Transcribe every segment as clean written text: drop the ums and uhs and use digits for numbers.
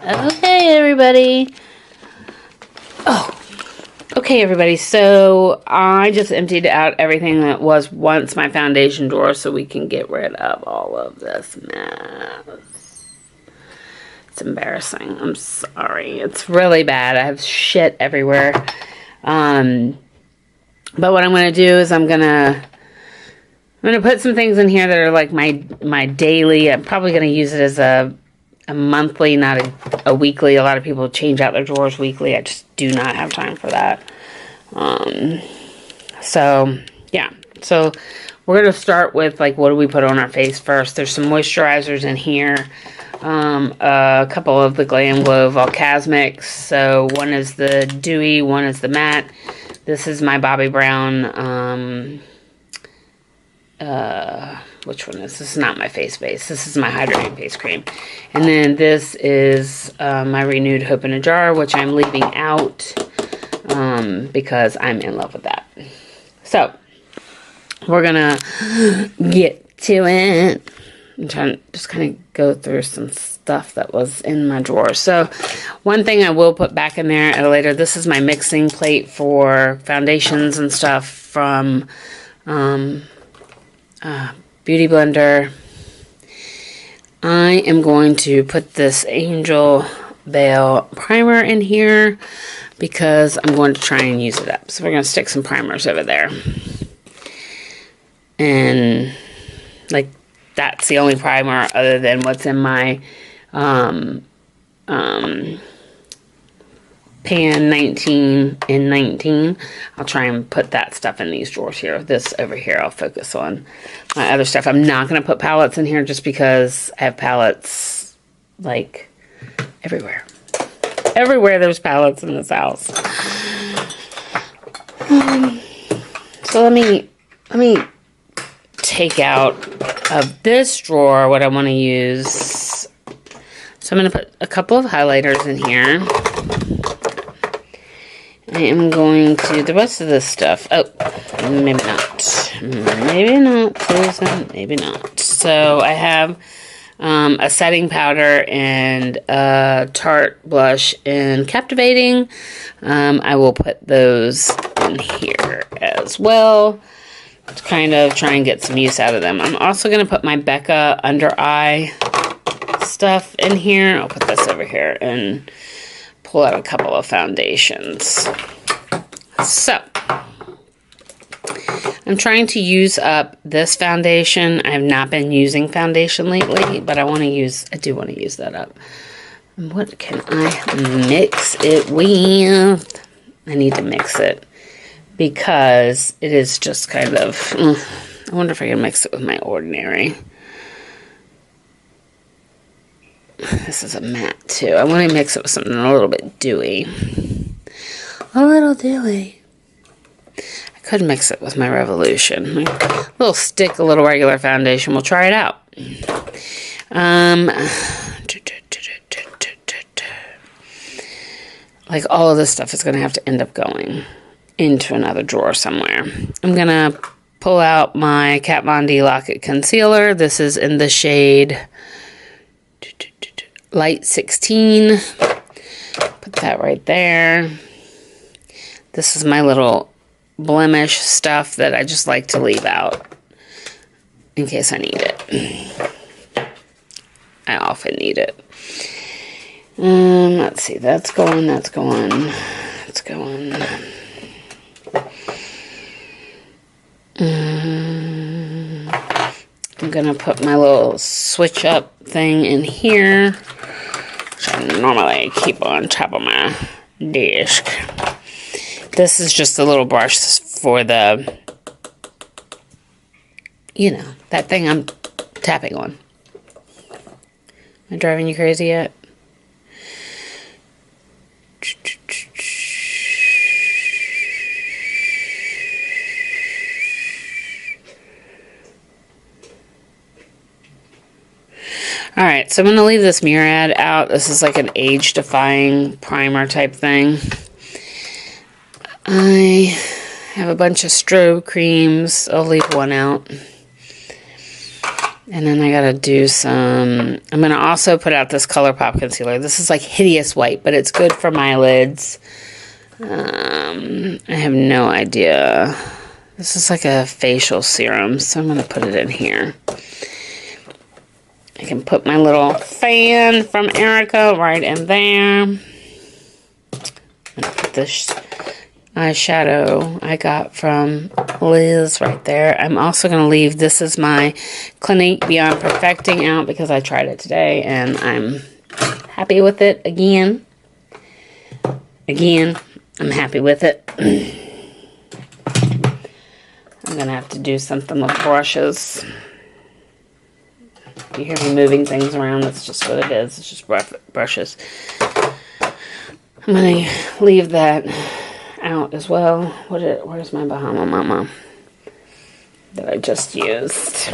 Okay, everybody. Oh, okay, everybody. So I just emptied out everything that was once my foundation drawer so we can get rid of all of this mess. It's embarrassing. I'm sorry. It's really bad. I have shit everywhere. But what I'm going to do is I'm going to put some things in here that are like my daily. I'm probably going to use it as a monthly, not a weekly. A lot of people change out their drawers weekly. I just do not have time for that. So, yeah. So, we're going to start with, like, what do we put on our face first? There's some moisturizers in here. A couple of the Glam Glow Volcasmics. So, one is the dewy, one is the matte. This is my Bobbi Brown, which one is this? This is not my face base. This is my hydrating face cream. And then this is my Renewed Hope in a Jar, which I'm leaving out because I'm in love with that. So, we're going to get to it. I'm trying to just kind of go through some stuff that was in my drawer. So, one thing I will put back in there later, this is my mixing plate for foundations and stuff from Beauty Blender. I am going to put this Angel Veil primer in here because I'm going to try and use it up. So we're going to stick some primers over there. And like that's the only primer other than what's in my Pan 19 and 19. I'll try and put that stuff in these drawers here. This over here, I'll focus on my other stuff. I'm not going to put palettes in here just because I have palettes like everywhere. Everywhere there's palettes in this house. So let me take out of this drawer what I want to use. So I'm going to put a couple of highlighters in here. I am going to, the rest of this stuff, oh, maybe not. Maybe not, Susan, maybe not. So I have a setting powder and a Tarte blush in Captivating. I will put those in here as well to kind of try and get some use out of them. I'm also going to put my Becca under eye stuff in here. I'll put this over here and pull out a couple of foundations. So, I'm trying to use up this foundation. I have not been using foundation lately, but I do want to use that up. What can I mix it with? I need to mix it because it is just kind of, I wonder if I can mix it with my Ordinary. This is a matte too. I want to mix it with something a little bit dewy. A little dewy. I could mix it with my Revolution. A little stick, a little regular foundation. We'll try it out. Like all of this stuff is going to have to end up going into another drawer somewhere. I'm going to pull out my Kat Von D Lock-It Concealer. This is in the shade Light 16. Put that right there. This is my little blemish stuff that I just like to leave out in case I need it. I often need it. Let's see. That's going. That's going. That's going. I'm going to put my little switch up thing in here, which I normally keep on top of my desk. This is just a little brush for the, you know, that thing I'm tapping on. Am I driving you crazy yet? Alright, so I'm going to leave this Murad out. This is like an age-defying primer type thing. I have a bunch of strobe creams. I'll leave one out. And then I gotta do some, I'm gonna also put out this ColourPop concealer. This is like hideous white, but it's good for my lids. I have no idea. This is like a facial serum, so I'm gonna put it in here. I can put my little fan from Erica right in there. I'm gonna put this eyeshadow I got from Liz right there. I'm also going to leave, this is my Clinique Beyond Perfecting out because I tried it today and I'm happy with it again. I'm happy with it. I'm going to have to do something with brushes. You hear me moving things around, that's just what it is. It's just brushes. I'm going to leave that out as well. Where's my Bahama Mama that I just used?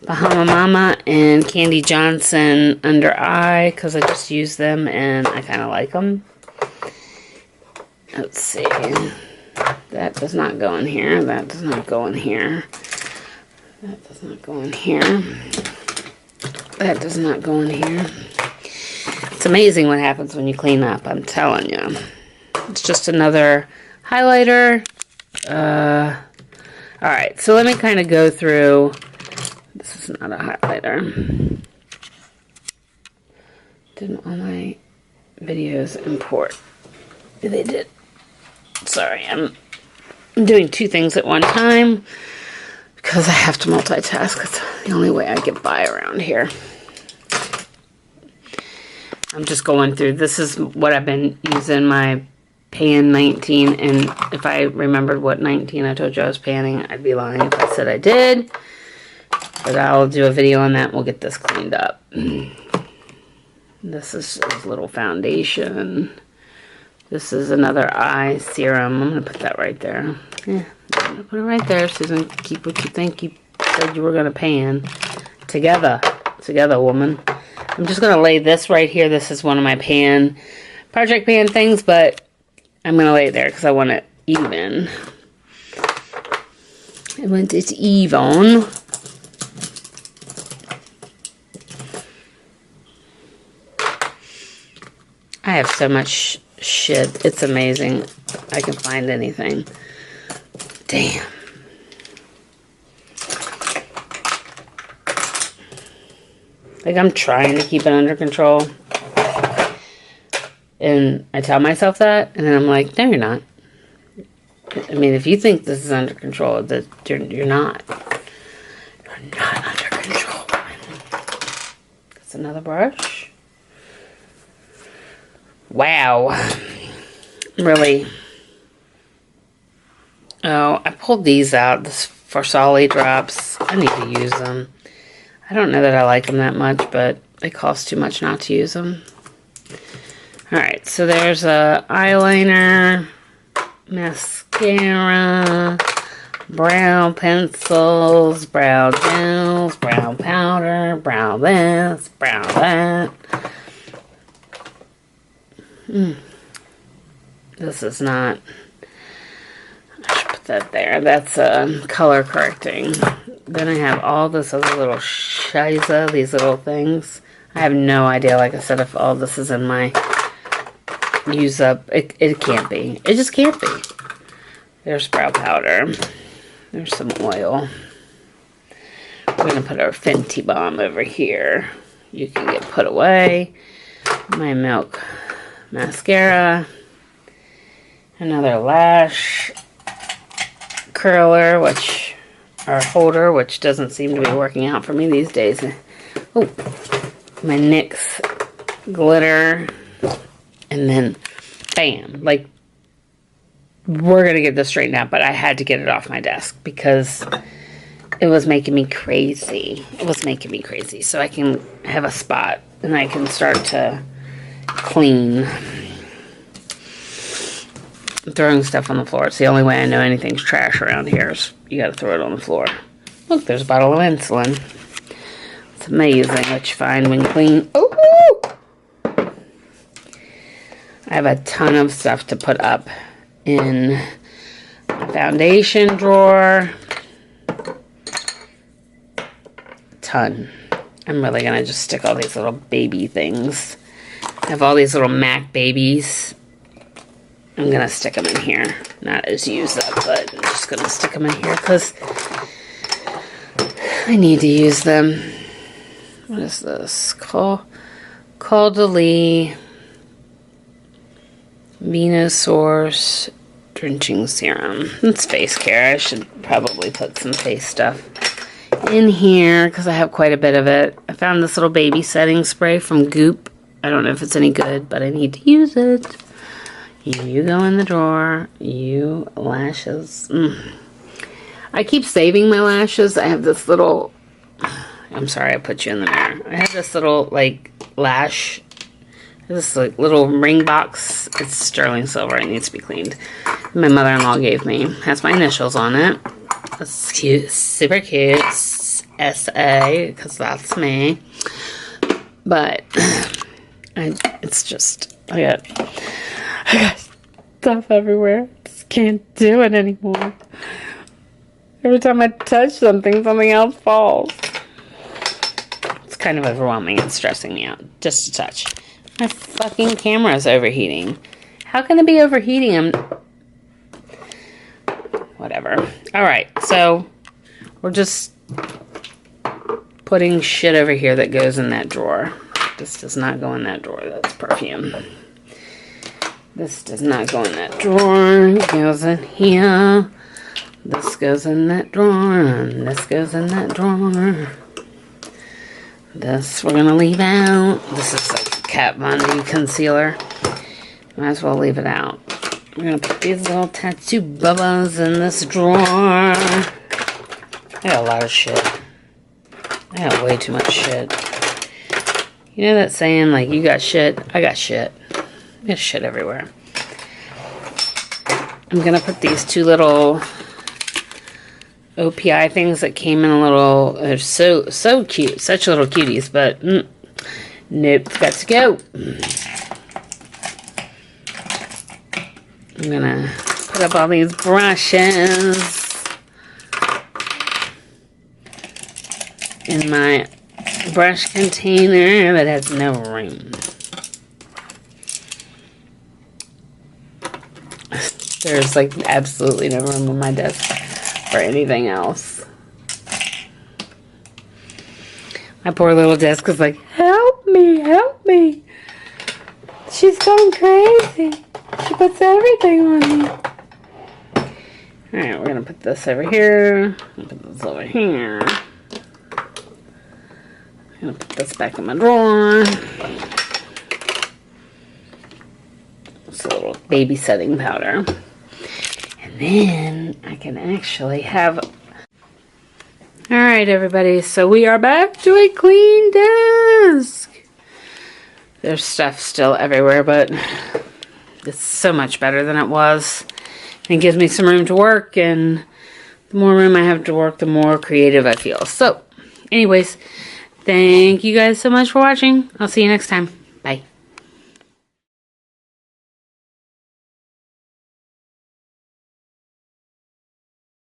Bahama Mama and Candy Johnson under eye because I just used them and I kind of like them. Let's see. That does not go in here. That does not go in here. That does not go in here. That does not go in here. It's amazing what happens when you clean up, I'm telling you. It's just another highlighter. Alright, so let me kind of go through. This is not a highlighter. Didn't all my videos import? They did. Sorry, I'm doing two things at one time because I have to multitask. It's the only way I get by around here. I'm just going through, this is what I've been using, my pan 19, and if I remembered what 19 I told you I was panning, I'd be lying if I said I did. But I'll do a video on that and we'll get this cleaned up. This is a little foundation. This is another eye serum. I'm going to put that right there. Yeah, I'm going to put it right there, Susan. Keep what you think you said you were going to pan. Together, woman. I'm just going to lay this right here. This is one of my project pan things, but I'm going to lay it there because I want it even. I want it even. I have so much shit. It's amazing. I can find anything. Damn. Like, I'm trying to keep it under control. And I tell myself that, and then I'm like, no, you're not. I mean, if you think this is under control, that you're not. You're not under control. That's another brush. Wow. Really. Oh, I pulled these out. This Farsali drops. I need to use them. I don't know that I like them that much, but they cost too much not to use them. Alright, so there's a eyeliner, mascara, brow pencils, brow gels, brow powder, brow this, brow that. This is not... I should put that there. That's color correcting. Then I have all this other little shiza, these little things. I have no idea, like I said, if all this is in my use up. It can't be. It just can't be. There's brow powder. There's some oil. We're going to put our Fenty Balm over here. You can get put away. My Milk mascara. Another lash curler, or holder, which doesn't seem to be working out for me these days. Oh, my NYX glitter, and then bam, like, we're gonna get this straightened out, but I had to get it off my desk because it was making me crazy. So I can have a spot and I can start to clean. Throwing stuff on the floor. It's the only way I know anything's trash around here is you gotta throw it on the floor. Look, there's a bottle of insulin. It's amazing what you find when you clean. Ooh! I have a ton of stuff to put up in my foundation drawer. ton. I'm really gonna just stick all these little baby things. I have all these little MAC babies. I'm gonna stick them in here. Not as used up, but I'm just gonna stick them in here because I need to use them. What is this? Caudalie Venosource Drenching Serum. It's face care. I should probably put some face stuff in here because I have quite a bit of it. I found this little baby setting spray from Goop. I don't know if it's any good, but I need to use it. You go in the drawer. You lashes. I keep saving my lashes. I have this little... I'm sorry I put you in the mirror. I have this little, like, lash... This like little ring box. It's sterling silver. It needs to be cleaned. My mother-in-law gave me. Has my initials on it. It's cute. Super cute. S.A. Because that's me. But... it's just... I got stuff everywhere. Just can't do it anymore. Every time I touch something, something else falls. It's kind of overwhelming and stressing me out. Just a touch. My fucking camera's overheating. How can it be overheating? Whatever. Alright, so we're just putting shit over here that goes in that drawer. This does not go in that drawer. That's perfume. This does not go in that drawer. It goes in here. This goes in that drawer. And this goes in that drawer. This we're going to leave out. This is like Kat Von D concealer. Might as well leave it out. We're going to put these little tattoo bubbles in this drawer. I got a lot of shit. I got way too much shit. You know that saying, like, you got shit? I got shit. I got shit everywhere. I'm going to put these two little OPI things that came in a little... They're so cute. Such little cuties, but... nope, it's got to go. I'm going to put up all these brushes in my brush container that has no room. There's like absolutely no room on my desk for anything else. My poor little desk is like, help me, help me. She's going crazy. She puts everything on me. Alright, we're going to put this over here. Put this over here. I'm going to put this back in my drawer. It's a little baby setting powder. And then I can actually have... Alright everybody, so we are back to a clean desk. There's stuff still everywhere, but it's so much better than it was. It gives me some room to work, and the more room I have to work, the more creative I feel. So, anyways, thank you guys so much for watching. I'll see you next time.